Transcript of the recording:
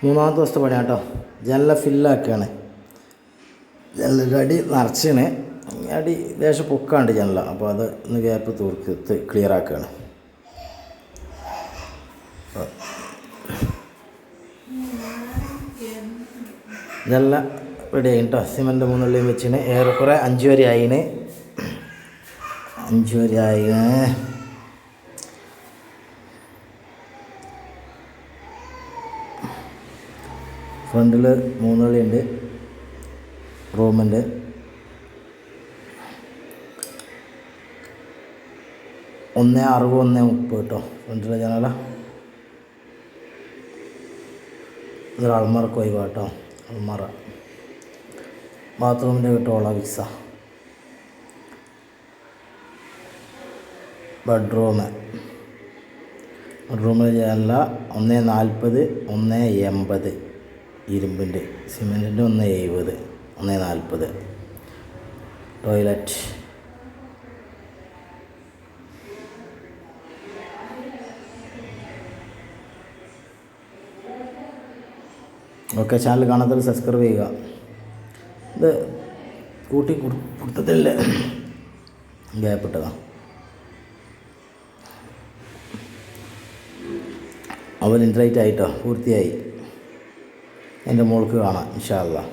മൂന്നാമത്തെ ദിവസത്തെ പണി കേട്ടോ. ജനല ഫില്ലാക്കുകയാണ്. ജനലിൻ്റെ അടി നിറച്ചാണ്. അടി ലേശം പൊക്കാണ്ട് ജനല. അപ്പോൾ അത് ഒന്ന് ഗ്യാപ്പ് തൂർത്ത് ക്ലിയർ ആക്കുകയാണ്. ജനല റെഡി ആയി കേട്ടോ. സിമൻ്റ് 3 ഉള്ളിയും വെച്ചിന്. ഏറെക്കുറെ 5 വരെ ആയിന്. 5 വരെ ആയിന്. ഫ്രണ്ടിൽ 3 ഉള്ളിയുണ്ട്. റൂമുണ്ട്. ഒന്ന് 60 1 30 കേട്ടോ ഫ്രണ്ടിലെ ജനല. ഇതൊരു അൾമറക്ക് ഒഴിവാ കേട്ടോ. അൾമറ ബാത്റൂമിൻ്റെ കിട്ടുള്ള വിക്സ. ബെഡ്റൂമിൽ ജനല 140 180 ഇരുമ്പിൻ്റെ. സിമെൻറ്റിൻ്റെ 170 140. Toilet okay. ചാനൽ കാണാത്തവർ സബ്സ്ക്രൈബ് ചെയ്യുക. ഇത് കൂട്ടി കൊടുത്തതല്ലേ ഗ്യാപ്പിട്ടതാണ്. അവൻ ഇൻട്രൈറ്റ് ആയിട്ടോ പൂർത്തിയായി. എൻ്റെ മോൾക്ക് കാണാം ഇൻഷാ അല്ലാഹ്.